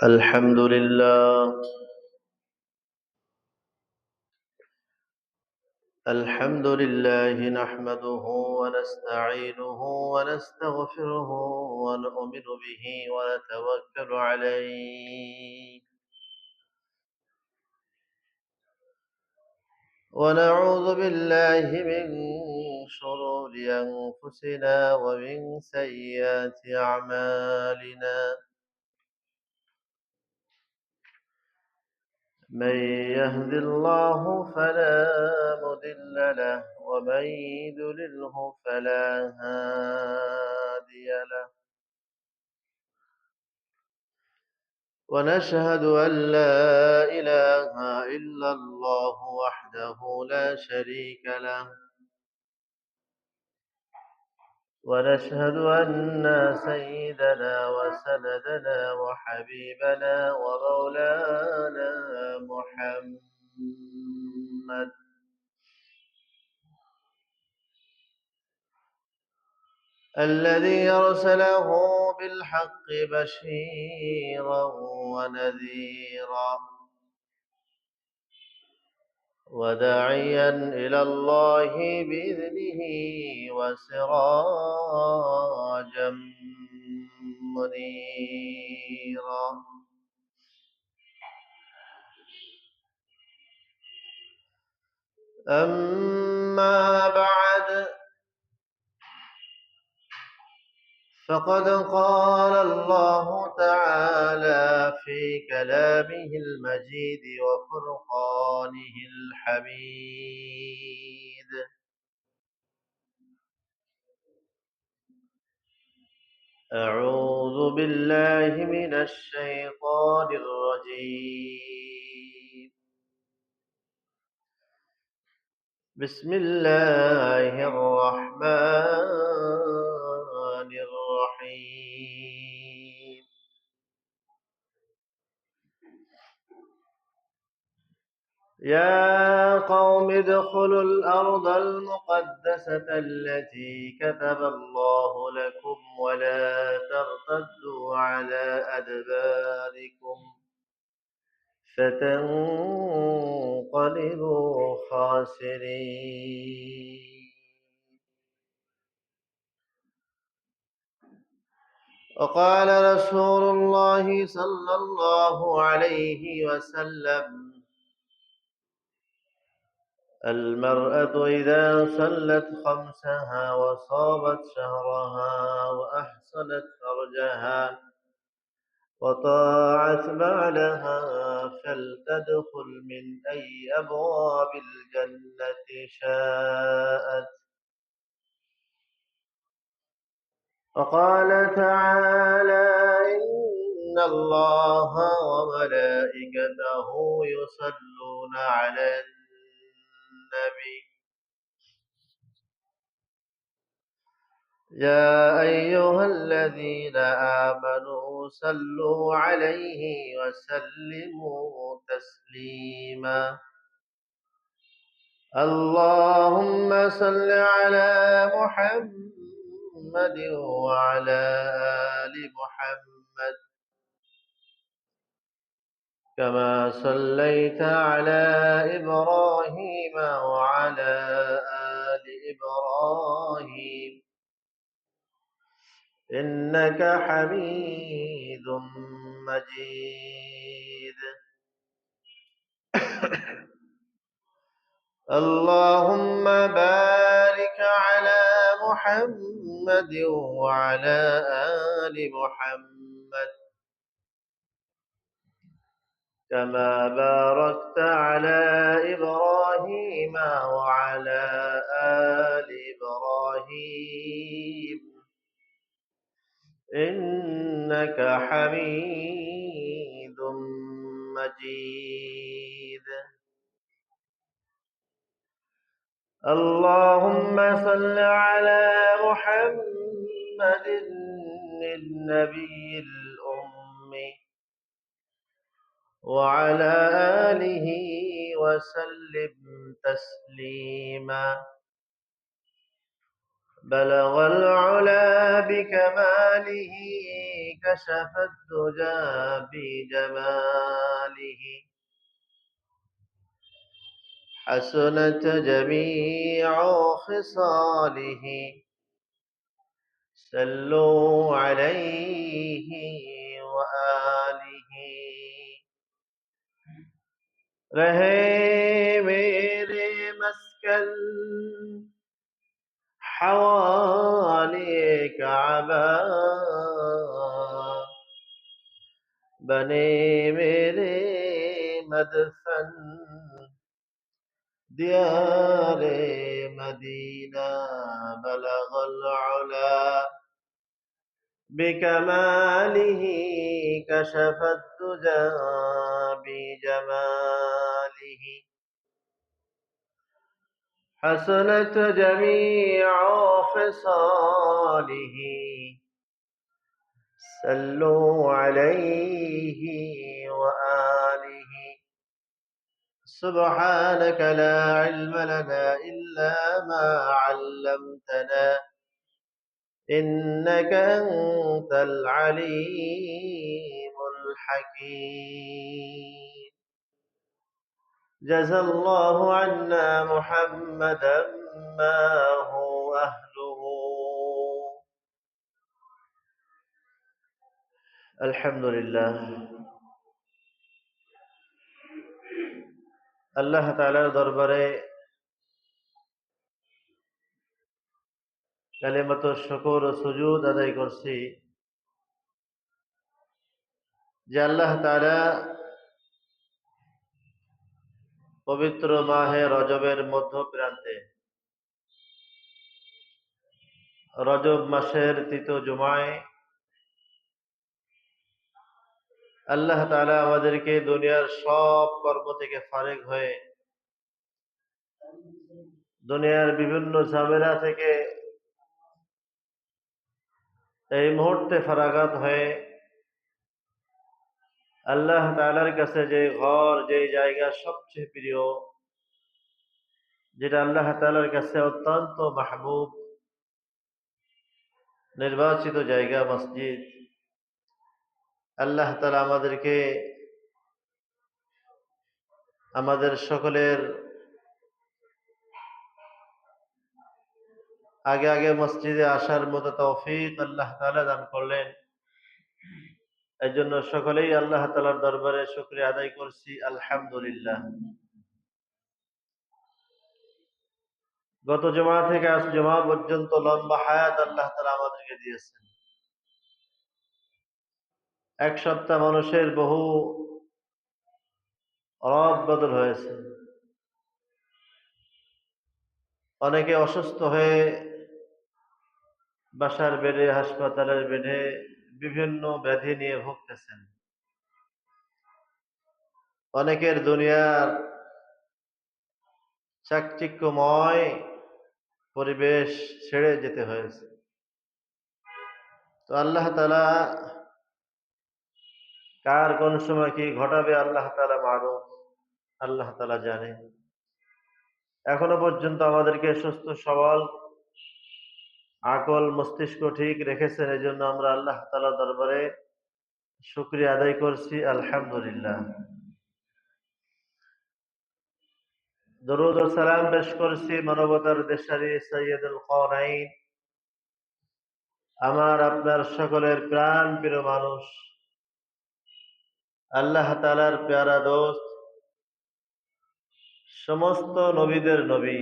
الحمد لله نحمده ونستعينه ونستغفره ونؤمن به ونتوكل عليه ونعوذ بالله من شرور أنفسنا ومن سيئات أعمالنا. من يهد الله فلا مضل له ومن يضلله فلا هادي له. ونشهد أن لا إله إلا الله وحده لا شريك له. ونشهد أن سيدنا وسندنا وحبيبنا ومولانا محمد الذي أرسله بالحق بشيرا ونذيرا وداعيا إلى الله بإذنه وسراجا منيرا. أما بعد، فقد قال الله تعالى في كلامه المجيد وفرقانه الحميد: أعوذ بالله من الشيطان الرجيم. بسم الله الرحمن الرحيم. يا قوم ادخلوا الأرض المقدسة التي كتب الله لكم ولا ترتدوا على أدباركم فتنقلبوا خاسرين. وقال رسول الله صلى الله عليه وسلم: المرأة إذا صلت خمسها وصامت شهرها وأحصنت فرجها وطاعت بعلها فلتدخل من أي أبواب الجنة شاءت. وقال تعالى: إن الله وملائكته يصلون على النبي يا أيها الذين آمنوا صلوا عليه وسلموا تسليما. اللهم صل على محمد وعلى آل محمد كما صليت على إبراهيم وعلى آل إبراهيم إنك حميد مجيد. اللهم بارك على محمد وعلى آل محمد كما باركت على إبراهيم وعلى آل إبراهيم إنك حميد مجيد. اللهم صل على محمد النبي الأمي وعلى آله وسلم تسليما. بلغ العلا بكماله كشف الدجى بجماله حسنت جميع خصاله صلوا عليه وآله رہے میرے مسکن حوالی کعبہ بنے میرے مدفن دیار مدینہ بلغ العلا بكماله كشف الدجى بجماله حسنت جميع خصاله صلوا عليه وآله سبحانك لا علم لنا إلا ما علمتنا إنك أنت العليم الحكيم جزى الله عنا محمدا ما هو أهله الحمد لله আল্লাহ তাআলার দরবারে কালিমাত শুকর ও সুজুদ আদায় করছি যে আল্লাহ তাআলা পবিত্র মাহে রজবের মধ্য প্রান্তে রজব মাসের তৃতীয় জুমায় আল্লাহ তাআলা আমাদেরকে দুনিয়ার সব কর্ম থেকে ফারিগ হয়ে দুনিয়ার বিভিন্ন ঝামেলা থেকে এই মুহূর্তে ফারাগাত হয়ে আল্লাহ তাআলার কাছে যে ঘর যে জায়গা সবচেয়ে প্রিয়, যেটা আল্লাহ তাআলার কাছে অত্যন্ত মাহবুব, নির্বাচিত জায়গা মসজিদ, আল্লাহ তাআলা আমাদেরকে আমাদের সকলের আগে আগে মসজিদে আসার মতো তৌফিক আল্লাহ তাআলা দান করলেন। এই জন্য সকলেই আল্লাহ তাআলার দরবারে শুকরিয়া আদায় করছি, আলহামদুলিল্লাহ। গত জুমা থেকে আজ জুমা পর্যন্ত লম্বা হায়াত আল্লাহ তাআলা আমাদেরকে দিয়েছেন। এক সপ্তাহ মানুষের বহু রদ বদল হয়েছে। অনেকে অসুস্থ হয়ে বাসার বেডে, হাসপাতালের বেডে বিভিন্ন ব্যাধি নিয়ে ভুগতেছেন। অনেকের দুনিয়ার চাকচিক্যময় পরিবেশ ছেড়ে যেতে হয়েছে। তো আল্লাহ তাআলা কার কোন সময় কি ঘটাবে আল্লাহ তাআলা মালুম, আল্লাহ তাআলা জানে। এখনো পর্যন্ত আমাদেরকে সুস্থ সবল আকল মস্তিষ্ক ঠিক রেখেছেন, এই জন্য আমরা আল্লাহ তাআলার দরবারে শুকরিয়া আদায় করছি, আলহামদুলিল্লাহ। দরুদ ও সালাম পেশ করছি মানবতার দেশারি সৈয়দুল কওনাইন, আমার আপনার সকলের প্রাণ প্রিয় মানুষ, আল্লাহ তাআলার প্যারা দোস্ত, সমস্ত নবীদের নবী,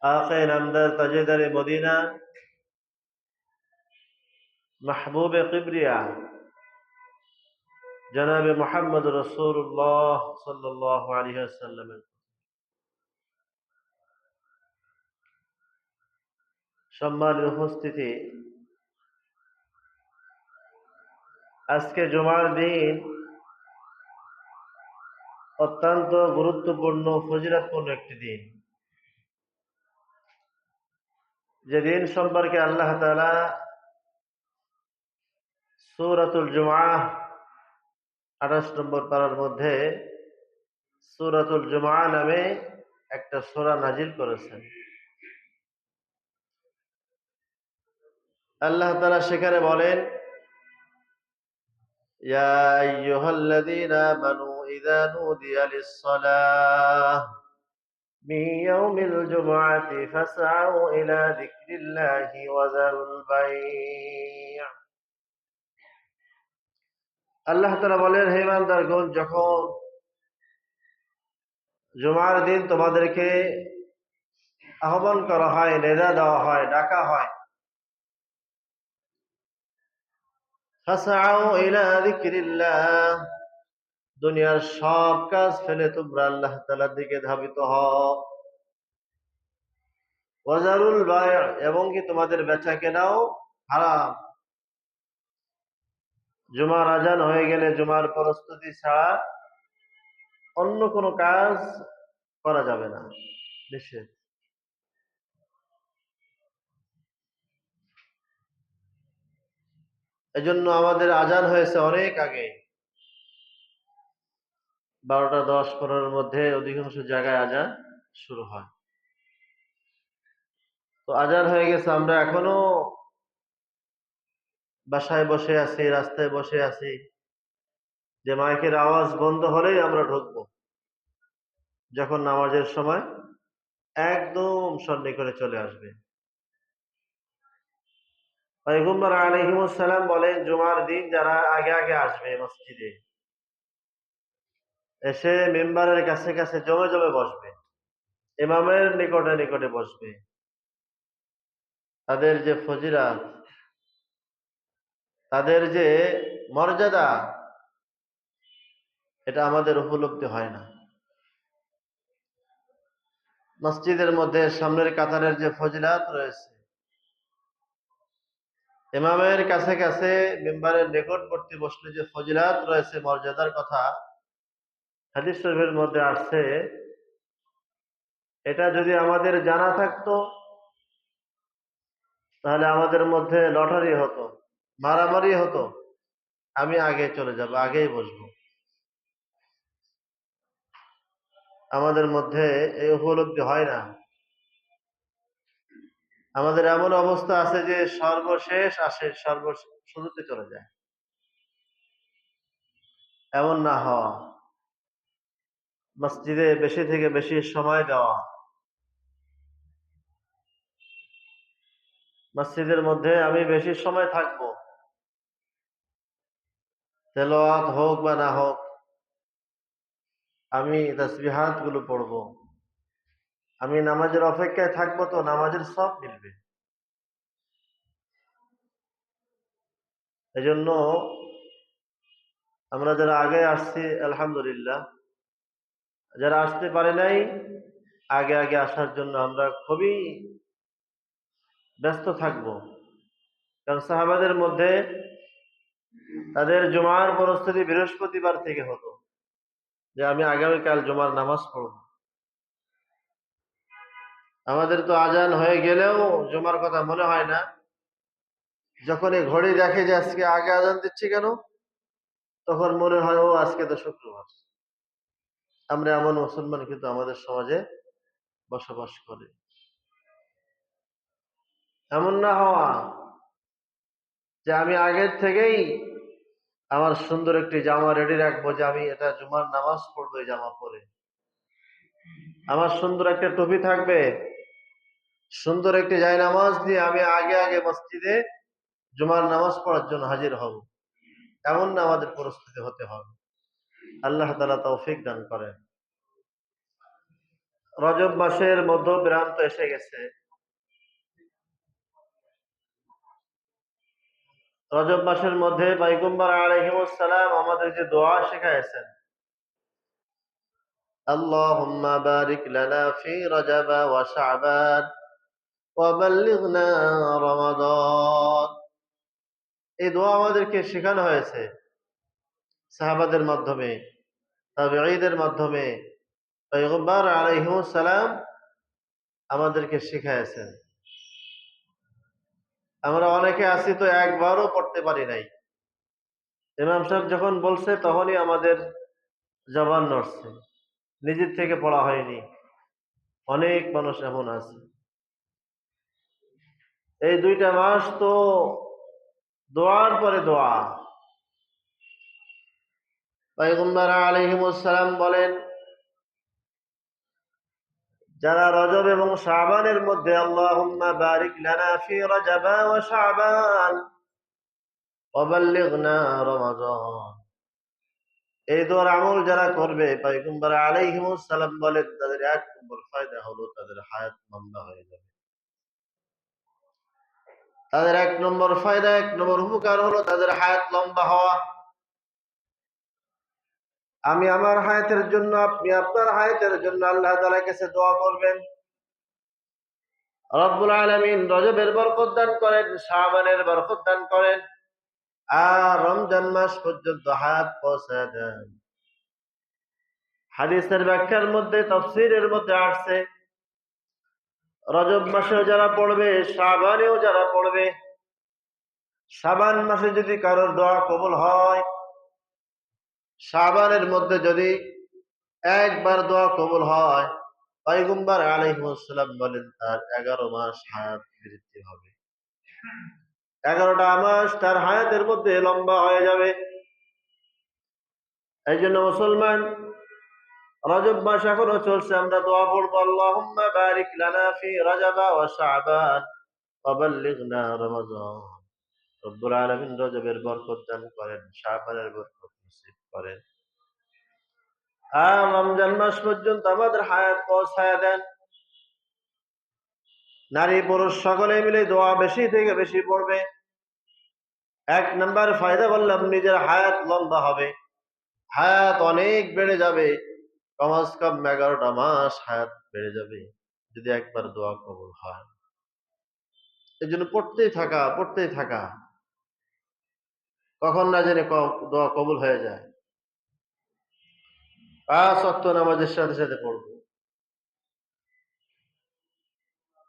আকে নামদার তাজেদারে মদিনা, মাহবুবে কিবরিয়া জনাবে মুহাম্মদ রাসূলুল্লাহ সাল্লাল্লাহু আলাইহি ওয়াসাল্লামের সম্মানিত উপস্থিতি, আজকে জুমার দিন অত্যন্ত গুরুত্বপূর্ণ ফজিলতপূর্ণ একটি দিন, যে দিন সম্পর্কে আল্লাহ তাআলা সূরাতুল জুমআহ 28 নম্বর পারার মধ্যে সূরাতুল জুমআহ নামে একটা সূরা নাজিল করেছেন। আল্লাহ তাআলা সেখানে বলেন, ইয়া আইয়ুহাল্লাযীনা আমানু ইযা নুদিয়া লিস-সালাহ মিন ইয়াউমিল জুমআতি ফাসআউ ইলা যিকরিল্লাহি ওয়া যারুল বাই'। আল্লাহ তাআলা বলেন, হে ইমানদারগণ, যখন জুমার দিন তোমাদেরকে আহ্বান করা হয়, নেদা দেওয়া হয়, ডাকা হয়, ফাসআউ ইলা যিকরিল্লাহ, দুনিয়ার সব কাজ ফেলে তোমরা আল্লাহ তাআলার দিকে ধাবিত হও। ওয়াজারুল বায়', এবং কি তোমাদের বেচা কেনাও হারাম। জুমার আজান হয়ে গেলে জুমার প্রস্তুতি ছাড়া অন্য কোনো কাজ করা যাবে না, নিষেধ। এজন্য আমাদের আজান হয়েছে অনেক আগে, 12টা 10-15 মধ্যে অধিকাংশ জায়গায় আজান শুরু হয়। তো আজান হয়ে গেছে, আমরা এখনো বাসায় বসে আছি, রাস্তায় বসে আছি, যে মাইকের আওয়াজ বন্ধ হলেই আমরা ঢুকবো, যখন নামাজের সময় একদম সন্নিকটে চলে আসবে। পয়গম্বর আলাইহিস সালাম বলেন, জুমার দিন যারা আগে আগে আসবে মসজিদে, এসে মিম্বারের কাছে কাছে জমে জমে বসবে, ইমামের নিকটে নিকটে বসবে, তাদের যে ফজিলাত, তাদের যে মর্যাদা, এটা আমাদের উপলব্ধি হয় না। মসজিদের মধ্যে সামনের কাতারের যে ফজিলাত রয়েছে, ইমামের কাছে কাছে মিম্বারের নিকটবর্তী বসলে যে ফজিলাত রয়েছে, মর্যাদার কথা হাদিস শরীফের মধ্যে আসছে, এটা যদি আমাদের জানা থাকতো তাহলে আমাদের মধ্যে লটারি হতো, মারামারি হতো, আমি আগে চলে যাব, আগেই বসবো। আমাদের মধ্যে এই উপলব্ধি হয় না। আমাদের এমন অবস্থা আছে যে সর্বশেষ আসে, শুরুতে চলে যায়। এমন না হওয়া, মসজিদে বেশি থেকে বেশি সময় দেওয়া, মসজিদের মধ্যে আমি বেশি সময় থাকবো, তেলাওয়াত হোক বা না হোক, আমি তাসবিহাত গুলো পড়বো, আমি নামাজের অপেক্ষায় থাকবো, তো নামাজের সব মিলবে। এজন্য আমরা যারা আগে আসছি আলহামদুলিল্লাহ, যারা আসতে পারে নাই, আগে আগে আসার জন্য আমরা খুবই ব্যস্ত থাকবো। কারণ সাহাবাদের মধ্যে তাদের জুমার প্রস্তুতি বৃহস্পতিবার থেকে হতো, যে আমি আগামীকাল জুমার নামাজ পড়ব। আমাদের তো আজান হয়ে গেলেও জুমার কথা মনে হয় না, যখন এই ঘড়ি দেখে যে আজকে আগে আজান দিচ্ছি কেন, তখন মনে হয় ও আজকে তো শুক্রবার। আমরা এমন মুসলমান কিন্তু আমাদের সমাজে বসবাস করি। এমন না হওয়া যে আমি আগের থেকেই আমার সুন্দর একটি জামা রেডি রাখবো, যে আমি এটা জুমার নামাজ পড়বো এই জামা পরে, আমার সুন্দর একটা টুপি থাকবে, সুন্দর একটি জায়নামাজ দিয়ে আমি আগে আগে মসজিদে জুমার নামাজ পড়ার জন্য হাজির হব। এমন না আমাদের পরিস্থিতি হতে হবে। আল্লাহ তাআলা তৌফিক দান করেন। রজব মাসের মধ্যপ্রান্ত এসে গেছে। রজব মাসের মধ্যে পয়গম্বর আলাইহিস সালাম আমাদের যে দোয়া শেখায়ছেন, আল্লাহুম্মা বারিক লানা ফি রজব ওয়া শাবান ওয়া বাল্লিগনা রমাদান, এই দোয়া আমাদেরকে শেখানো হয়েছে সাহাবাদের মাধ্যমে, তাবেঈদের মাধ্যমে। পয়গম্বর আলাইহিস সালাম আমাদেরকে শিখাইছেন। আমরা অনেকে আছি তো একবারও পড়তে পারি নাই, ইমাম সাহেব যখন বলছে তখনই আমাদের জবান নড়ছে, নিজের থেকে পড়া হয়নি। অনেক মানুষ এমন আছে। এই 2টা মাস তো দোয়ার পরে দোয়া। পয়গম্বর আলাইহিস সালাম বলেন, যারা রজব এবং শাবানের মধ্যে আল্লাহুম্মা বারিক লানা ফি রজব ওয়া শাবান ওয়া বাল্লিগনা রমাদান, এই দোয়ার আমল যারা করবে, পয়গম্বর আলাইহিস সালাম বলেন, তাদের 1 নম্বর ফায়দা হলো তাদের হায়াত লম্বা হয়ে যাবে। তাদের 1 নম্বর ফায়দা, 1 নম্বর উপকার হলো তাদের হায়াত লম্বা হওয়া। আমি আমার হায়াতের জন্য, আপনি আপনার হায়াতের জন্য আল্লাহ তাআলার কাছে দোয়া করবেন, রব্বুল আলামিন রজবের বরকত দান করেন, শাবানের বরকত দান করেন, আর রমজান মাস পর্যন্ত হায়াত পৌঁছায় দেন। হাদিসের ব্যাখ্যার মধ্যে, তাফসীরের মধ্যে আসছে, রজব মাসে যারা পড়বে, শাবানেও যারা পড়বে, শাবান মাসে যদি কারোর দোয়া কবুল হয়, শাবানের মধ্যে যদি একবার দোয়া কবুল হয়, পয়গম্বর আলাইহিস সালাম বলেন তার 11 মাস হায়াত বৃদ্ধি হবে, 11টা মাস তার হায়াতের মধ্যে লম্বা হয়ে যাবে। এই জন্য মুসলমান, রজব মাস এখনো চলছে, আমরা দোয়া পড়বো, আল্লাহুম্মা বারিক লানা ফি রজব ওয়া শাবান ওয়া বাল্লিগনা রমাদান। রব্বুল আলামিন রজবের বরকত দান করেন, শাবানের বরকত নসিব করেন, আর রমজান মাস পর্যন্ত আমাদের হায়াত পৌঁছায় দেন। নারী পুরুষ সকলে মিলে দোয়া বেশি থেকে বেশি পড়বে। 1 নাম্বার ফায়দা বললাম, নিজের হায়াত লম্বা হবে, হায়াত অনেক বেড়ে যাবে, কমাস কম 11টা মাস হায়াত বেড়ে যাবে যদি একবার দোয়া কবুল হয়। এই জন্য পড়তেই থাকা, পড়তেই থাকা, কখন না জেনে দোয়া কবুল হয়ে যায়। 5 ওয়াক্ত নামাজের সাথে সাথে পড়বো।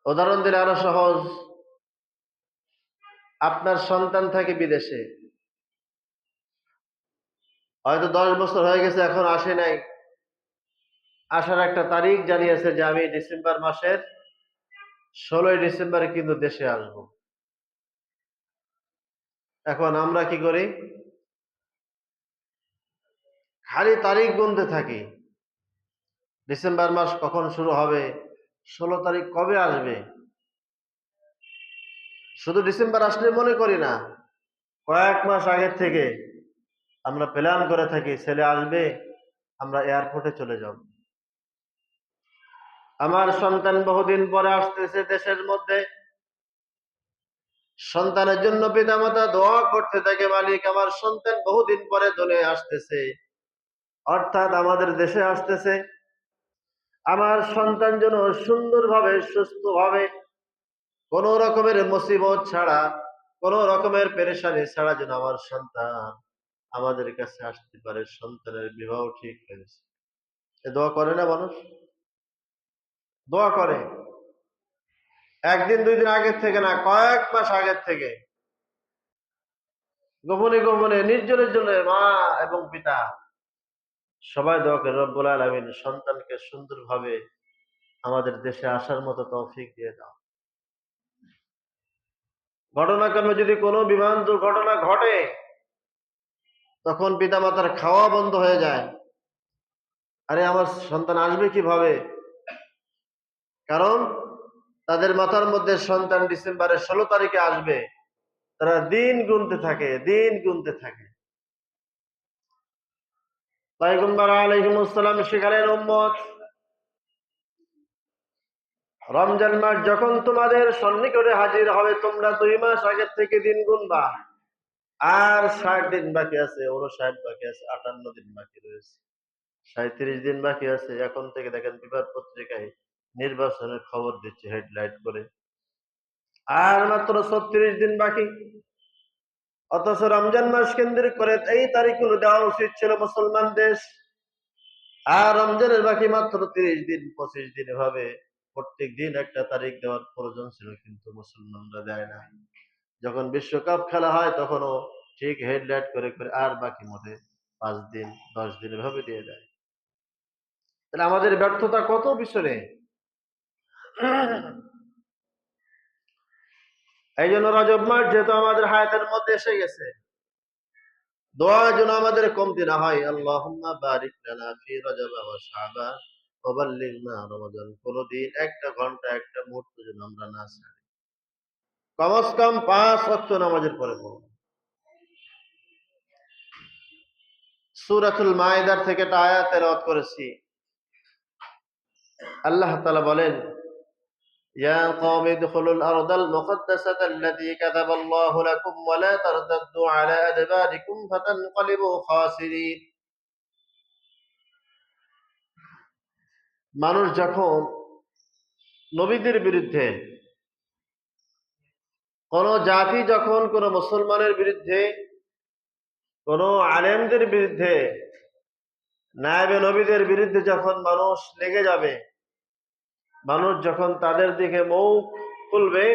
উদাহরণ দিলে আরো সহজ, আপনার সন্তান থাকে বিদেশে, হয়তো 10 বছর হয়ে গেছে, এখন আসে নাই, আসার একটা তারিখ জানিয়েছে যে আমি ডিসেম্বর মাসের 16ই ডিসেম্বরে কিন্তু দেশে আসব। এখন আমরা কি করি, খালি তারিখ গুনতে থাকি, ডিসেম্বর মাস কখন শুরু হবে, 16 তারিখ কবে আসবে। শুধু ডিসেম্বর আসলে মনে করি না, কয়েক মাস আগের থেকে আমরা প্ল্যান করে থাকি, ছেলে আসবে, আমরা এয়ারপোর্টে চলে যাব। আমার সন্তান বহুদিন পরে আসতেছে দেশের মধ্যে, সন্তানের জন্য পিতামাতা দোয়া করতে থাকে, মালিক আমার সন্তান বহুদিন পরে দুনিয়ায় আসতেছে, অর্থাৎ আমাদের দেশে আসতেছে, আমার সন্তান যেন সুন্দরভাবে সুস্থভাবে, কোন রকমের মুসিবত ছাড়া, কোন রকমের পেরেশানি ছাড়া যেন আমার সন্তান আমাদের কাছে আসতে পারে, সন্তানের বিবাহ ঠিক হয়েছে। দোয়া করে না মানুষ, দোয়া করে 1 দিন 2 দিন আগের থেকে না, কয়েক মাস আগের থেকে গোপনে গোপনে নির্জনে জন্য মা এবং পিতা সবাই দোয়া করে, রব্বুল আলামিন সন্তানকে সুন্দরভাবে আমাদের দেশে আসার মতো তৌফিক দিয়ে দাও। ঘটনাক্রমে যদি কোনো বিমান দুর্ঘটনা ঘটে, তখন পিতামাতার খাওয়া বন্ধ হয়ে যায়, আরে আমার সন্তান আসবে কিভাবে, কারণ তাদের মাথার মধ্যে সন্তান ডিসেম্বরের 16 তারিখে আসবে, তারা দিন গুনতে থাকে, দিন গুনতে থাকে। পয়গম্বর আলাইহিস সালাম শিখালেন, উম্মত, রমজান মাস যখন তোমাদের সন্নিকটে হাজির হবে, তোমরা 2 মাস আগের থেকে দিন গুনবা, আর 60 দিন বাকি আছে, 59 বাকি আছে, 58 দিন বাকি রয়েছে, 37 দিন বাকি আছে। এখন থেকে দেখেন বিবাদ পত্রিকায় নির্বাচনের খবর দিচ্ছে হেডলাইট করে, আর মাত্র 36 দিন বাকি। অথচ রমজান মাস কেন্দ্রিক করে এই তারিখগুলো দেওয়া উচিত ছিল মুসলমান দেশ, আর রমজানের বাকি মাত্র 30 দিন 25 দিন, এভাবে প্রত্যেক দিন একটা তারিখ দেওয়ার প্রয়োজন ছিল, কিন্তু মুসলমানরা দেয় না। যখন বিশ্বকাপ খেলা হয় তখনও ঠিক হেডলাইট করে করে আর বাকি মধ্যে 5 দিন 10 দিন এভাবে দিয়ে দেয়। তাহলে আমাদের ব্যর্থতা কত পিছনে। এই জন্য রজব মাস যেহেতু আমাদের হায়াতের মধ্যে এসে গেছে, দোয়া যেন আমাদের কমতি না হয়। আল্লাহুম্মা বারিক লানা ফি রজব ওয়া শাবান ওয়া বাল্লিগনা রমাদান। কোনদিন একটা ঘন্টা একটা মুহূর্ত যেন আমরা না ছাড়ি, কমস কম 5 ওয়াক্ত নামাজের পরে পড়ব। সূরাতুল মাইদার থেকে একটা আয়াত তেলাওয়াত করেছি। আল্লাহ তাআলা বলেন, ইয়া কওমি ইদখুলুল আরদাল মুকদ্দাসাতা আল্লাতী কাতাবাল্লাহু লাকুম ওয়া লা তারতাদ্দু আলা আদবারিকুম ফাতানকালিবু খাসিরিন। মানুষ যখন নবীদের বিরুদ্ধে, কোন জাতি যখন কোন মুসলমানের বিরুদ্ধে, কোন আলেমদের বিরুদ্ধে, নায়েবে নবীদের বিরুদ্ধে যখন মানুষ লেগে যাবে, মানুষ যখন তাদের দিকে মুখ খুলবে,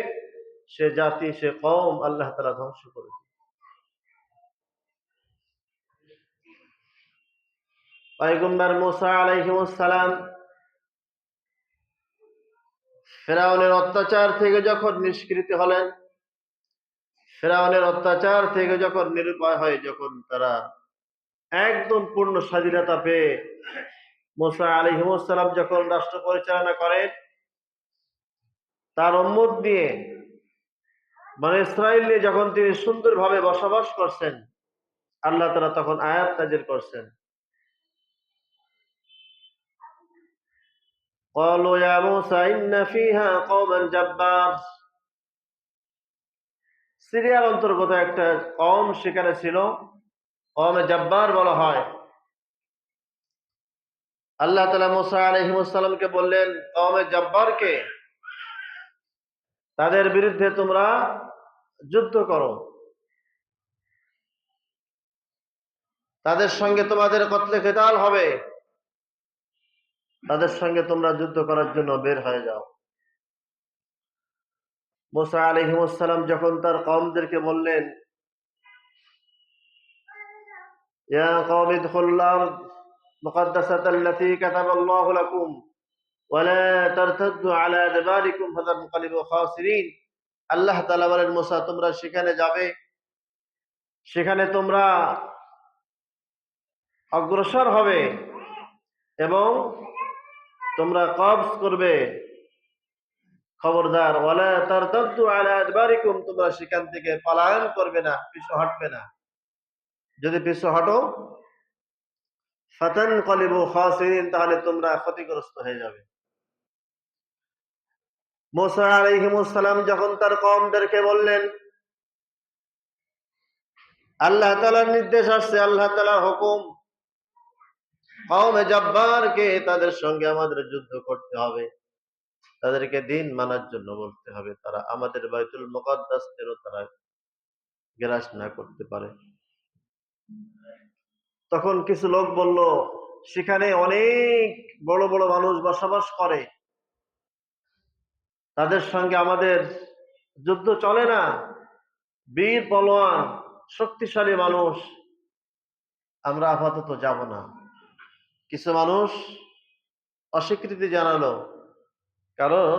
সে জাতি, সে কওম আল্লাহ তাআলা ধ্বংস করে দিবে। পয়গম্বর মুসা আলাইহিস সালাম ফিরআউনের অত্যাচার থেকে যখন নিষ্কৃত হলেন, ফিরআউনের অত্যাচার থেকে যখন নিরুপায় হয়, যখন তারা একদম পূর্ণ স্বাধীনতা পেয়ে মুসা আলাইহিস সালাম যখন রাষ্ট্র পরিচালনা করেন, তার উম্মত নিয়ে, বনী ইসরাইল নিয়ে যখন তিনি সুন্দরভাবে বসবাস করছেন, আল্লাহ তাআলা তখন আয়াত নাযিল করছেন, ক্বালু ইয়া মূসা ইন্না ফীহা কওমান জাব্বার। সিরিয়ার অন্তর্গত একটা কওম সেখানে ছিল, কওমে জাব্বার বলা হয়। আল্লাহ তাআলা মূসা আলাইহিস সালামকে বললেন, কওমে জাব্বারকে, তাদের বিরুদ্ধে তোমরা যুদ্ধ করো, তাদের সঙ্গে তোমাদের কতলে কিতাল হবে, তাদের সঙ্গে তোমরা যুদ্ধ করার জন্য বের হয়ে যাও। মূসা আলাইহিস সালাম যখন তার কওমদেরকে বললেন, ইয়া কওমি ইদখুলুল আরদ মুকদ্দাসাতা আল্লাতী কাতাবাল্লাহু লাকুম ওয়া লা তারতাদ্দু আলা আদবারিকুম ফাতানকালিবু খাসিরিন। আল্লাহ তাআলা বলেন, মূসা তোমরা সেখানে যাবে, সেখানে তোমরা অগ্রসর হবে এবং তোমরা কবজ করবে। খবরদার, ওয়ালা তারতাদ্দু আলা আদবারিকুম, তোমরা সেখান থেকে পলায়ন করবে না, পিছু হটবে না। যদি পিছু হটো, ফাতানকালিবু খাসিরিন, তাহলে তোমরা ক্ষতিগ্রস্ত হয়ে যাবে। মূসা আলাইহিস সালাম যখন তার কওমদেরকে বললেন, আল্লাহ তাআলার নির্দেশ আসছে, আল্লাহ তাআলার হুকুম, কওমে জাব্বারকে তাদের সঙ্গে আমাদের যুদ্ধ করতে হবে, তাদেরকে দিন মানার জন্য বলতে হবে, তারা আমাদের বাইতুল মুকাদ্দাসেরও তারা গ্রাস না করতে পারে। তখন কিছু লোক বলল, সেখানে অনেক বড় বড় মানুষ বসবাস করে, তাদের সঙ্গে আমাদের যুদ্ধ চলে না, বীর পলোয়ান শক্তিশালী মানুষ, আমরা আপাতত যাব না। কিছু মানুষ অস্বীকৃতি জানালো, কারণ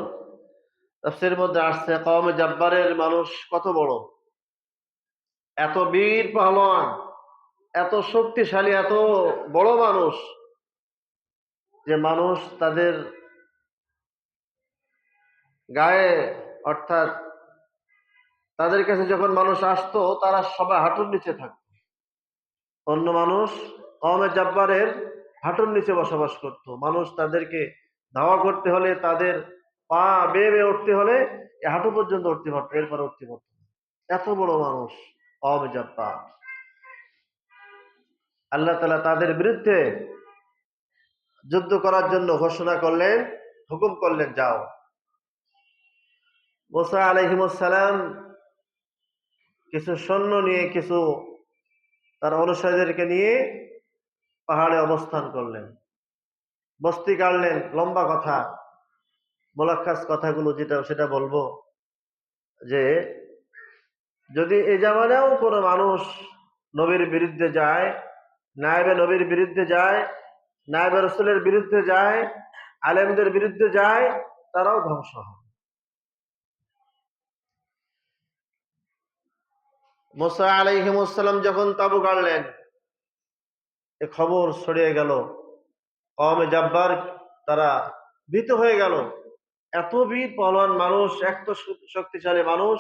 তাফসীরের মধ্যে আসছে কওমে জাব্বারের মানুষ কত বড়, এত বীর পহলওয়ান, এত শক্তিশালী, এত বড় মানুষ, যে মানুষ তাদের গায়ে, অর্থাৎ তাদের কাছে যখন মানুষ আসতো, তারা সবাই হাঁটুর নিচে থাকতো। অন্য মানুষ কওমে জাব্বারের হাঁটুর নিচে বসবাস করত। মানুষ তাদেরকে ধাওয়া করতে হলে, তাদের পা বেয়ে বেয়ে উঠতে হলে এ হাঁটু পর্যন্ত উঠতে পারতো, এরপরে উঠতে পারতো না। এত বড় মানুষ কওমে জাব্বার। আল্লাহ তাআলা তাদের বিরুদ্ধে যুদ্ধ করার জন্য ঘোষণা করলেন, হুকুম করলেন, যাও। মূসা আলাইহিস সালাম কিছু সৈন্য নিয়ে, কিছু তার অনুসারীদেরকে নিয়ে পাহাড়ে অবস্থান করলেন, বস্তি গাড়লেন। লম্বা কথা, মোলাক্কাস কথাগুলো যেটা সেটা বলবো, যে যদি এই জামানাও কোনো মানুষ নবীর বিরুদ্ধে যায়, নায়েবে নবীর বিরুদ্ধে যায়, নায়েবে রাসূলের বিরুদ্ধে যায়, আলেমদের বিরুদ্ধে যায়, তারাও ধ্বংস হবে। মুসা আলাইহিমুসসালাম যখন তাবু গাড়লেন, এ খবর ছড়িয়ে গেল, কওমে জাব্বার তারা ভীত হয়ে গেল। এত বীর পলোয়ান মানুষ, এত শক্তিশালী মানুষ,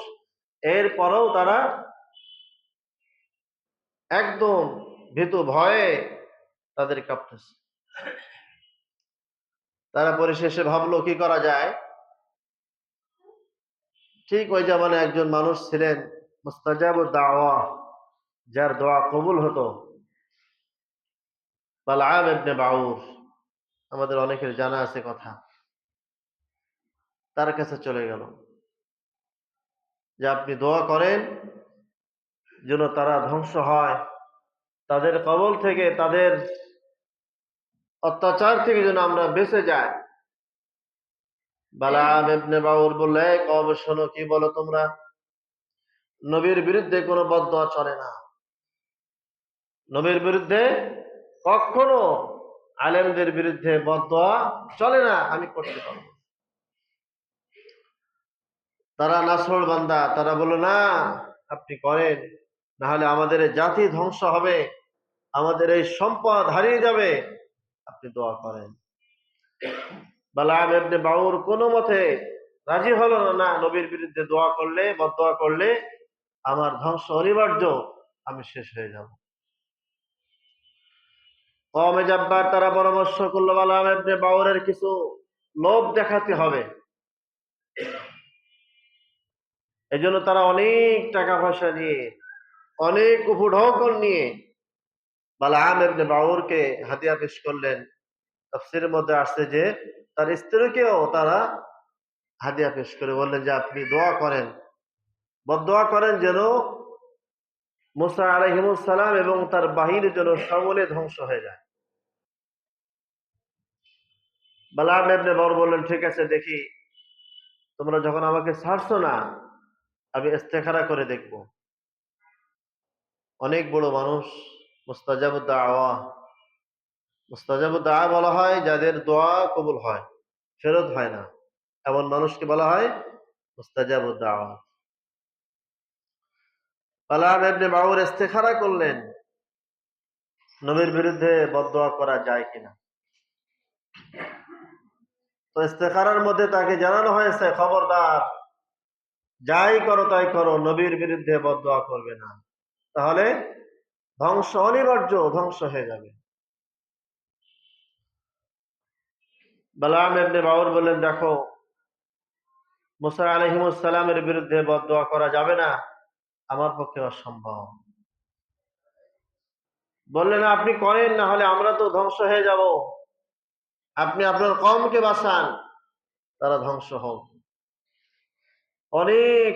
এরপরেও তারা একদম ভীত ভয়ে তাদের কাঁপতেছে। তারা পরিশেষে ভাবলো কি করা যায়। ঠিক ওই জামানে একজন মানুষ ছিলেন মুস্তাজাবুদ দাওয়া, যার দোয়া কবুল হতো, বালআম ইবনে বাউর, আমাদের অনেকের জানা আছে কথা। তার কাছে চলে গেল যে আপনি দোয়া করেন যেন তারা ধ্বংস হয়, তাদের কবল থেকে, তাদের অত্যাচার থেকে যেন আমরা বেঁচে যাই। বালআম ইবনে বাউর বললে, কওম শোনো, কি বলো তোমরা? নবীর বিরুদ্ধে কোনো বদদোয়া চলে না। নবীর বিরুদ্ধে কখনো, আলেমদের বিরুদ্ধে বদদোয়া চলে না, আমি করতে পারবো। তারা নাছোড় বান্দা, তারা বলল না, আপনি করেন, না হলে আমাদের এই জাতি ধ্বংস হবে, আমাদের এই সম্পদ হারিয়ে যাবে, আপনি দোয়া করেন। বালআম ইবনে বাউর কোনো মতে রাজি হলো না, না, নবীর বিরুদ্ধে দোয়া করলে, বদদোয়া করলে আমার ধ্বংস অনিবার্য, আমি শেষ হয়ে যাব। কওমে জাব্বার তারা পরামর্শ করলো, বালআম ইবনে বাউরের কিছু লোভ দেখাতে হবে। এজন্য তারা অনেক টাকা পয়সা নিয়ে, অনেক উপঢৌকন নিয়ে বালআম ইবনে বাউরকে হাদিয়া পেশ করলেন। তাফসীরের মধ্যে আসছে যে তার স্ত্রীকেও তারা হাদিয়া পেশ করে বললেন যে আপনি দোয়া করেন, বদদোয়া করেন যেন মুসা আলাইহিমুস সালাম এবং তার বাহিনী যেন সমূলে ধ্বংস হয়ে যায়। বালআম ইবনে বাউর বললেন, ঠিক আছে, দেখি, তোমরা যখন আমাকে ছাড়ছো না, আমি ইস্তেখারা করে দেখব। অনেক বড় মানুষ, মুস্তাজাবুদ দাওয়া। মুস্তাজাবুদ দাওয়া বলা হয় যাদের দোয়া কবুল হয়, ফেরত হয় না, এমন মানুষকে বলা হয় মুস্তাজাবুদ দাওয়া। বালআম ইবনে বাউর ইস্তেখারা করলেন নবীর বিরুদ্ধে বদদোয়া করা যায় কিনা। তো ইস্তেখারার মধ্যে তাকে জানানো হয়েছে, খবরদার, যাই করো তাই করো, নবীর বিরুদ্ধে বদদোয়া করবে না, তাহলে ধ্বংস অনিবার্য, ধ্বংস হয়ে যাবে। বালআম ইবনে বাউর বললেন, দেখো, মুসা আলাইহিমুস সালামের বিরুদ্ধে বদদোয়া করা যাবে না, আমার পক্ষে অসম্ভব। বললেন, আপনি করেন, না হলে আমরা তো ধ্বংস হয়ে যাব, আপনি আপনার কওমকে বাঁচান, তারা ধ্বংস হোক। অনেক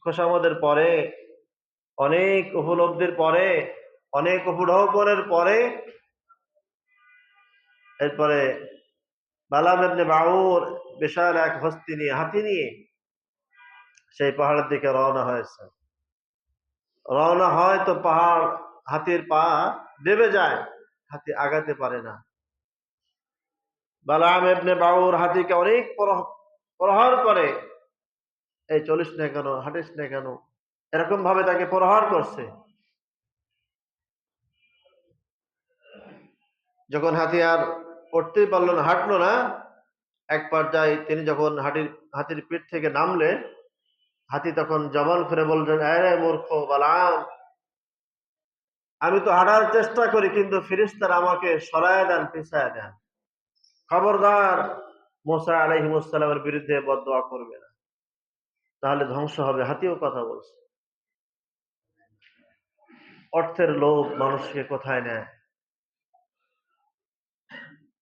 খোশামদের পরে, অনেক উপলব্ধির পরে, অনেক উপঢৌকনের পরে, এরপরে বালআম ইবনে বাউর বিশাল এক হস্তি নিয়ে, হাতি নিয়ে সেই পাহাড়ের দিকে রওনা হয়েছে। রওনা হয় তো পাহাড়, হাতির পা দেবে যায়, হাতি আগাতে পারে না। বালআম ইবনে বাউর হাতিকে অনেক প্রহার করে, এই চলিস না কেন, হাঁটিস না কেন, এরকম ভাবে তাকে প্রহার করছে। যখন হাতি আর উঠতেই পারলো না, হাঁটলো না, এক পর্যায়ে তিনি যখন হাতির পিঠ থেকে নামলেন, হাতি তখন জবান করে বললেন, আরে মূর্খ বালআম, আমি তো হাঁটার চেষ্টা করি, কিন্তু ফেরেশতারা আমাকে সরায় দেন, পিছায় দেন। খবরদার, মুসা আলাইহিমুস সালামের বিরুদ্ধে বদদোয়া করবে না, তাহলে ধ্বংস হবে। হাতিও কথা বলছে। অর্থের লোভ মানুষকে কোথায় নেয়।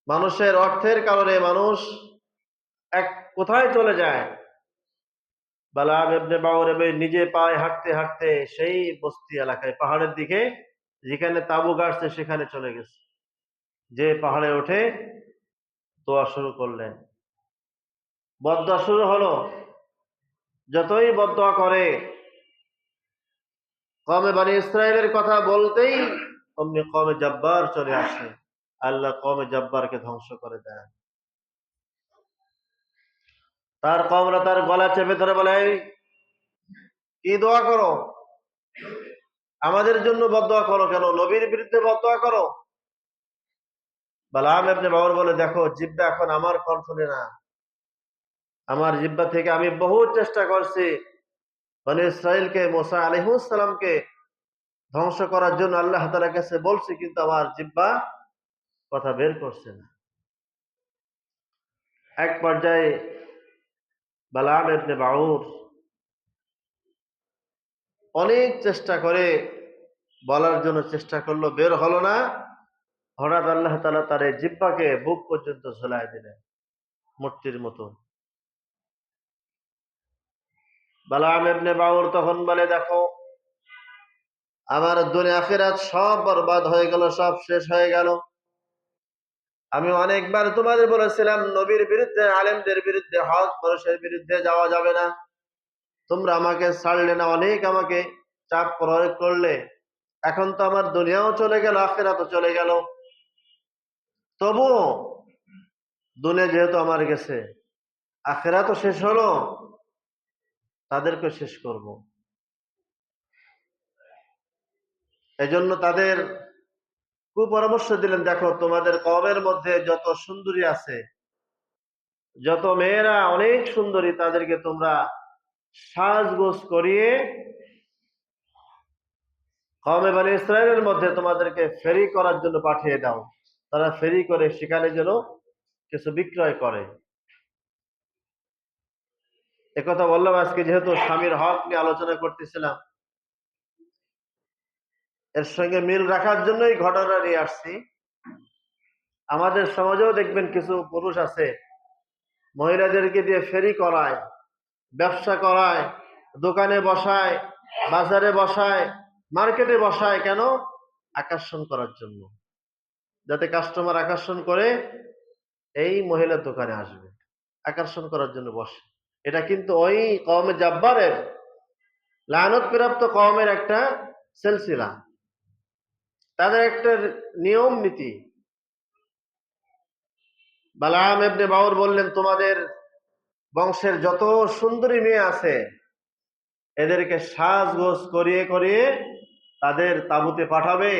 মানুষের অর্থের কারণে মানুষ এক কোথায় চলে যায়। বালআম ইবনে বাউর নিজে পায়ে হাঁটতে হাঁটতে সেই বস্তি এলাকায়, পাহাড়ের দিকে যেখানে তাঁবু গাড়ছে সেখানে চলে গেছে। যে পাহাড়ে উঠে দোয়া শুরু করলেন, বদদোয়া শুরু হলো। যতই বদদোয়া করে, কওমে বনী ইসরাইলের কথা বলতেই অমনি কওমে জাব্বার চলে আসে, আল্লাহ কওমে জাব্বারকে ধ্বংস করে দেন। তার কওমরা তার গলা চেপে ধরে বলে, এই, কি দোয়া করো? আমাদের জন্য বদদোয়া করো কেন, নবীর বিরুদ্ধে বদদোয়া করো? বালাম ইবনে বাওর বলে, দেখো জিহ্বা এখন আমার কন্ট্রোলে না। আমার জিহ্বা থেকে আমি বহু চেষ্টা করছি বনী ইসরাইলকে, মুসা আলাইহিস সালামকে ধ্বংস করার জন্য আল্লাহ তাআলার কাছে বলছি, কিন্তু আমার জিহ্বা কথা বের করছে না। এক পর্যায়ে বালাম ইবনে বাউর অনেক চেষ্টা করে বলার জন্য চেষ্টা করলো, বের হলো না। হঠাৎ আল্লাহ তাআলা তার এই জিহ্বাকে বুক পর্যন্ত ঝুলায় দিলেন মূর্তির মতো। বালাম ইবনে বাউর তখন বলে, দেখো আমার দুনিয়া আখিরাত সব বরবাদ হয়ে গেল, সব শেষ হয়ে গেল। আমি অনেকবার তোমাদের বলেছিলাম নবীর বিরুদ্ধে, আলেমদের বিরুদ্ধে, হক মানুষের বিরুদ্ধে যাওয়া যাবে না। তোমরা আমাকে ছাড়লে না, অনেক আমাকে চাপ প্রয়োগ করলে। এখন তো আমার দুনিয়াও চলে গেল, আখিরাতও চলে গেল। তবুও দুনিয়া যেহেতু আমার গেছে, আখিরাতও শেষ হলো, তাদেরকে শেষ করব। এজন্য তাদের কুপরামর্শ দিলেন, দেখো তোমাদের কওমের মধ্যে যত সুন্দরী আছে, যত মেয়েরা অনেক সুন্দরী, তাদেরকে তোমরা সাজগোজ করিয়ে কওমে বনী ইসরাইলের মধ্যে তোমাদেরকে ফেরি করার জন্য পাঠিয়ে দাও। তারা ফেরি করে সেখানে যেন কিছু বিক্রয় করে। একথা বললাম আজকে যেহেতু স্বামীর হক নিয়ে আলোচনা করতেছিলাম, এর সঙ্গে মিল রাখার জন্যই ঘটনা নিয়ে আসছি। আমাদের সমাজেও দেখবেন কিছু পুরুষ আছে, মহিলাদেরকে দিয়ে ফেরি করায়, ব্যবসা করায়, দোকানে বসায়, বাজারে বসায়, মার্কেটে বসায়। কেন? আকর্ষণ করার জন্য, যাতে কাস্টমার আকর্ষণ করে এই মহিলার দোকানে আসবে, আকর্ষণ করার জন্য বসে। এটা কিন্তু ওই কওমে জাব্বারের, লানত প্রাপ্ত কওমের একটা সিলসিলা, তাদের একটা নিয়ম নীতি। বালাম ইবনে বাউর বললেন, তোমাদের বংশের যত সুন্দরী মেয়ে আছে এদেরকে সাজগোজ করিয়ে করিয়ে তাদের তাঁবুতে পাঠাবে।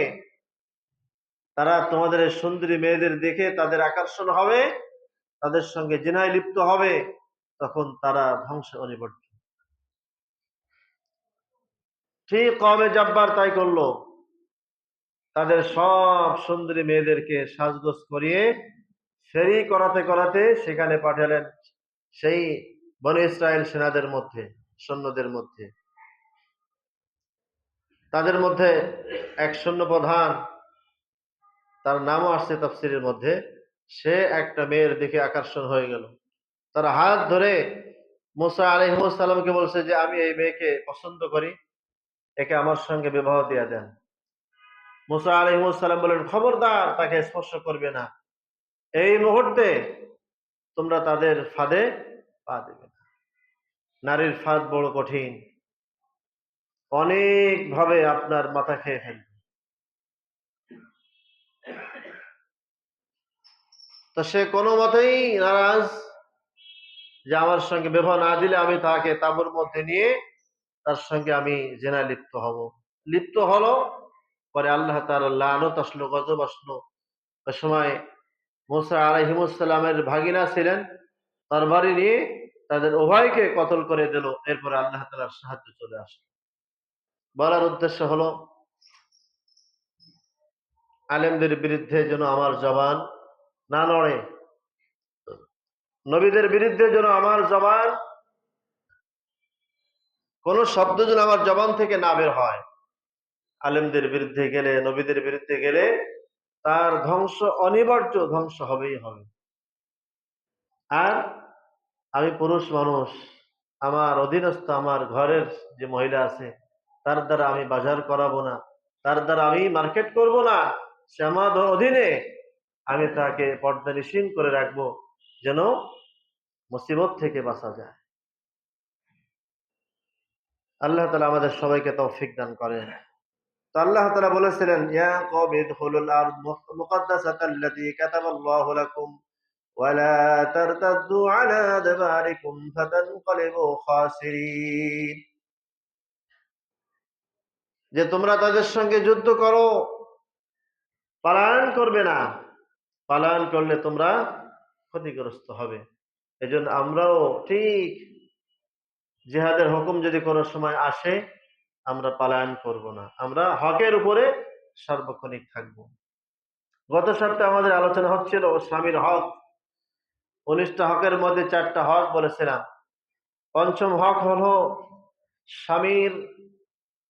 তারা তোমাদের এই সুন্দরী মেয়েদের দেখে তাদের আকর্ষণ হবে, তাদের সঙ্গে জিনায় লিপ্ত হবে, তখন তারা ধ্বংস অনিবার্য। ঠিক কওমে জাব্বার তাই করলো, তাদের সব সুন্দরী মেয়েদেরকে সাজগোজ করিয়ে ফেরি করাতে করাতে সেখানে পাঠালেন সেই বনী ইসরাইল সেনাদের মধ্যে, সৈন্যদের মধ্যে। তাদের মধ্যে এক সৈন্য প্রধান, তার নামও আসছে তাফসীরের মধ্যে, সে একটা মেয়ের দিকে আকর্ষণ হয়ে গেল। তার হাত ধরে মুসা আলাইহিস সালামকে বলছে যে, আমি এই মেয়েকে পছন্দ করি, একে আমার সঙ্গে বিবাহ দিয়ে দেন। মুসা আলাইহিস সালাম বলেন, খবরদার, তাকে স্পর্শ করবে না, এই মুহূর্তে তোমরা তাদের ফাঁদে পা দেবে না। নারীর ফাঁদ বড় কঠিন, অনেক ভাবে আপনার মাথা খেয়ে ফেলবে। তো সে কোনো মতেই নারাজ, যে আমার সঙ্গে বিবাহ না দিলে আমি তাকে তাঁবুর মধ্যে নিয়ে তার সঙ্গে আমি জেনায় লিপ্ত হব। লিপ্ত হলো, পরে আল্লাহ তাআলা লানত আসলো, গজব আসলো। ওই সময় মুসা আলাইহিস সালামের ভাগিনা ছিলেন, তরবারি নিয়ে তাদের উভয়কে কতল করে দিল। এরপরে আল্লাহ তাআলার সাহায্য চলে আসলো। বলার উদ্দেশ্য হলো, আলেমদের বিরুদ্ধে যেন আমার জবান না নড়ে, নবীদের বিরুদ্ধে যেন আমার জবান, কোন শব্দ যেন আমার জবান থেকে না বের হয়। আলেমদের বিরুদ্ধে গেলে, নবীদের বিরুদ্ধে গেলে তার ধ্বংস অনিবার্য, ধ্বংস হবেই হবে। আর আমি পুরুষ মানুষ, আমার অধীনস্থ আমার ঘরের যে মহিলা আছে, তার দ্বারা আমি বাজার করাবো না, তার দ্বারা আমি মার্কেট করব না, সে আমার অধীনে। আমি তাকে পর্দানিসীন করে রাখবো, যেন মুসিবত থেকে বাঁচা যায়। আল্লাহ তাআলা আমাদের সবাইকে তৌফিক দান করেন। তো আল্লাহ তাআলা বলেছিলেন, ইয়া কওমি ইদখুলুল আরদ মুকাদ্দাসাতাল্লাতী কাতাবাল্লাহু লাকুম ওয়া লা তারতাদ্দু আলা আদবারিকুম ফাতানকালিবু খাসিরিন। যে তোমরা তাদের সঙ্গে যুদ্ধ করো, পালায়ন করবে না, পালায়ন করলে তোমরা ক্ষতিগ্রস্ত হবে। এজন্য আমরাও ঠিক জিহাদের হুকুম যদি কোনো সময় আসে, আমরা পালায়ন করব না, আমরা হকের উপরে সার্বক্ষণিক থাকব। গত সপ্তাহে আমাদের আলোচনা হচ্ছিল স্বামীর হক। 19টা হকের মধ্যে 4টা হক বলেছিলাম। পঞ্চম হক হলো স্বামীর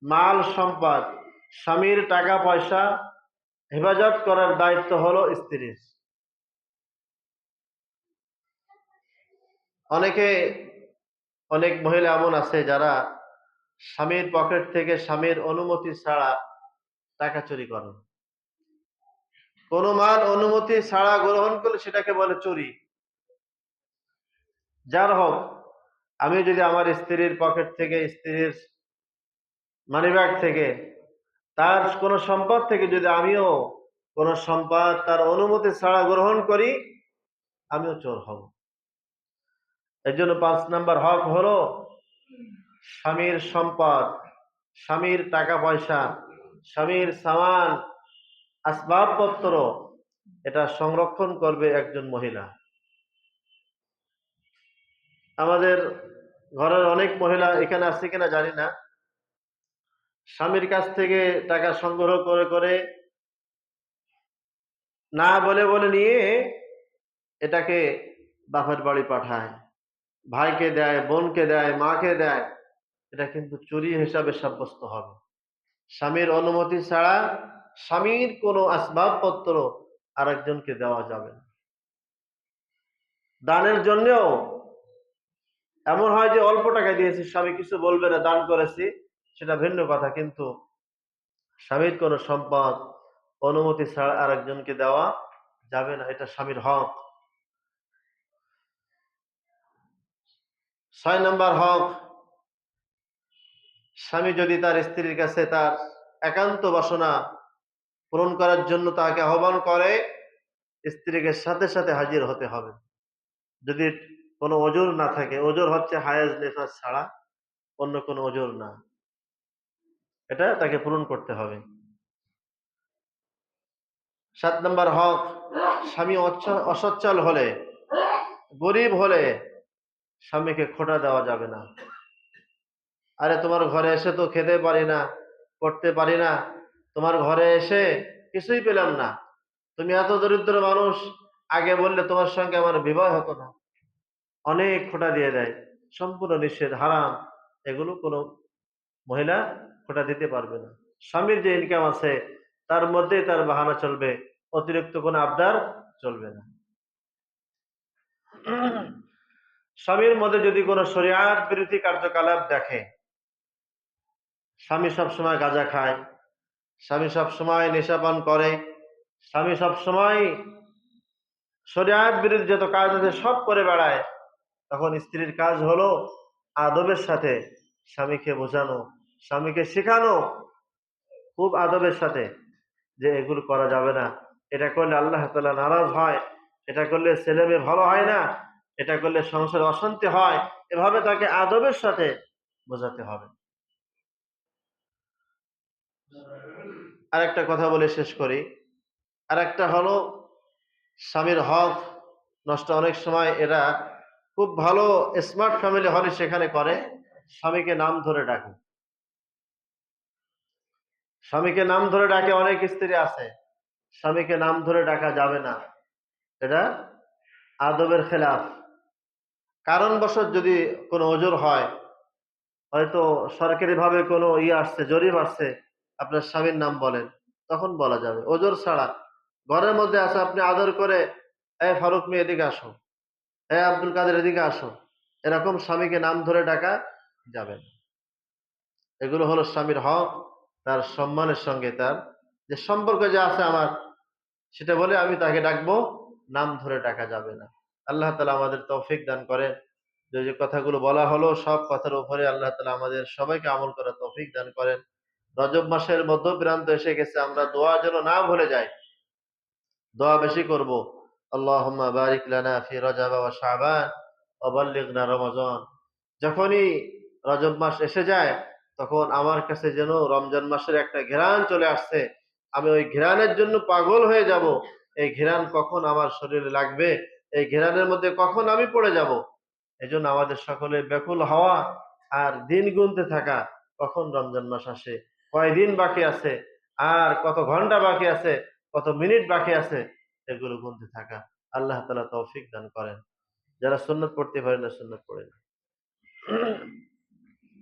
মাল সম্পদ, স্বামীর টাকা পয়সা হেফাজত করার দায়িত্ব হলো স্ত্রীর। অনেক মহিলা এমন আছে যারা স্বামীর পকেট থেকে স্বামীর অনুমতি ছাড়া টাকা চুরি করে। কোনো মাল অনুমতি ছাড়া গ্রহণ করলে সেটাকে বলে চুরি। যার হোক, আমি যদি আমার স্ত্রীর পকেট থেকে, স্ত্রীর মানিব্যাগ থেকে, তার কোনো সম্পদ থেকে যদি আমিও কোনো সম্পদ তার অনুমতি ছাড়া গ্রহণ করি, আমিও চোর হব। এর জন্য 5 নম্বর হক হলো স্বামীর সম্পদ, স্বামীর টাকা পয়সা, স্বামীর সামান আসবাবপত্র, এটা সংরক্ষণ করবে একজন মহিলা। আমাদের ঘরের অনেক মহিলা এখানে আছে কিনা জানি না, স্বামীর কাছ থেকে টাকা সংগ্রহ করে করে না বলে বলে নিয়ে এটাকে বাপের বাড়ি পাঠায়, ভাইকে দেয়, বোনকে দেয়, মাকে দেয়। এটা কিন্তু চুরি হিসাবে সাব্যস্ত হবে। স্বামীর অনুমতি ছাড়া স্বামীর কোনো আসবাবপত্র আরেকজনকে দেওয়া যাবে না। দানের জন্যও এমন হয় যে অল্প টাকা দিয়েছি, স্বামী কিছু বলবে না, দান করেছি, সেটা ভিন্ন কথা, কিন্তু স্বামীর কোনো সম্পদ অনুমতি ছাড়া আরেকজনকে দেওয়া যাবে না, এটা স্বামীর হক। 6 নম্বর হক, স্বামী যদি তার স্ত্রীর কাছে তার একান্ত বাসনা পূরণ করার জন্য তাকে আহ্বান করে, স্ত্রীকে সাথে সাথে হাজির হতে হবে। যদি কোনো ওজর না থাকে, ওজর হচ্ছে হায়েজ নেফাস ছাড়া অন্য কোনো ওজর না, এটা তাকে পূরণ করতে হবে। 7 নম্বর হক, স্বামী অসচ্ছল হলে, গরিব হলে স্বামীকে খোটা দেওয়া যাবে না। আরে তোমার ঘরে এসে তো খেতে পারি না, করতে পারি না, তোমার ঘরে এসে কিছুই পেলাম না, তুমি এত দরিদ্র মানুষ, আগে বললে তোমার সঙ্গে আমার বিবাহ হতো না। অনেক খোটা দিয়ে দেয়, সম্পূর্ণ নিষেধ, হারাম। এগুলো কোনো মহিলা খোটা দিতে পারবে না। স্বামীর যে ইনকাম আছে তার মধ্যেই তার বাহানা চলবে, অতিরিক্ত কোনো আবদার চলবে না। স্বামীর মধ্যে যদি কোনো শরিয়াত বিরোধী কার্যকলাপ দেখে, স্বামী সবসময় গাঁজা খায়, স্বামী সবসময় নেশাপান করে, স্বামী সবসময় শরিয়াত বিরোধী যত কাজ আছে সব করে বেড়ায়, তখন স্ত্রীর কাজ হলো আদবের সাথে স্বামীকে বোঝানো, স্বামীকে শেখানো, খুব আদবের সাথে, যে এগুলো করা যাবে না, এটা করলে আল্লাহ তাআলা নারাজ হয়, এটা করলে ছেলে মেয়ে ভালো হয় না, এটা করলে সংসারে অশান্তি হয়। এভাবে তাকে আদবের সাথে বোঝাতে হবে। আরেকটা কথা বলে শেষ করি। আরেকটা হলো স্বামীর হক নষ্ট অনেক সময় এরা খুব ভালো স্মার্ট ফ্যামিলি হলে সেখানে করে, স্বামীকে নাম ধরে ডাকে। স্বামীকে নাম ধরে ডাকে, অনেক স্ত্রী আছে, স্বামীকে নাম ধরে ডাকা যাবে না, এটা আদবের খেলাফ। কারণবশত যদি কোনো ওজর হয়, হয়তো সরকারি ভাবে কোনো আসছে, জরিপ আসছে, আপনার স্বামীর নাম বলেন, তখন বলা যাবে। ওজর ছাড়া ঘরের মধ্যে আছে, আপনি আদর করে, এই ফারুক মেয়ে এদিকে আসো, এই আব্দুল কাদের এদিকে আসো, এরকম স্বামীকে নাম ধরে ডাকা যাবে না। এগুলো হলো স্বামীর হক, তার সম্মানের সঙ্গে তার যে সম্পর্ক যে আছে আমার, সেটা বলে আমি তাকে ডাকবো, নাম ধরে ডাকা যাবে না। আল্লাহ তাআলা আমাদের তৌফিক দান করেন। যে যে কথাগুলো বলা হলো সব কথার উপরে আল্লাহ তাআলা আমাদের সবাইকে আমল করার তৌফিক দান করেন। রজব মাসের মধ্যপ্রান্ত এসে গেছে, আমরা দোয়া যেন না ভুলে যাই, দোয়া বেশি করব। আল্লাহুম্মা বারিক লানা ফি রজব ওয়া শাবান ওয়া বাল্লিগনা রমাজান। যখনই রজব মাস এসে যায় তখন আমার কাছে যেন রমজান মাসের একটা ঘ্রাণ চলে আসছে, আমি ওই ঘ্রাণের জন্য পাগল হয়ে যাব। এই ঘ্রাণ কখন আমার শরীরে লাগবে, এই ঘ্রাণের মধ্যে কখন আমি পড়ে যাব। এজন্য আমাদের সকলে ব্যাকুল হওয়া আর দিন গুনতে থাকা, কখন রমজান মাস আসে, কয়দিন বাকি আছে, আর কত ঘন্টা বাকি আছে, কত মিনিট বাকি আছে, এগুলো গুনতে থাকা। আল্লাহ তাআলা তৌফিক দান করেন। যারা সুন্নাত পড়তে পারেন না সুন্নাত পড়েন।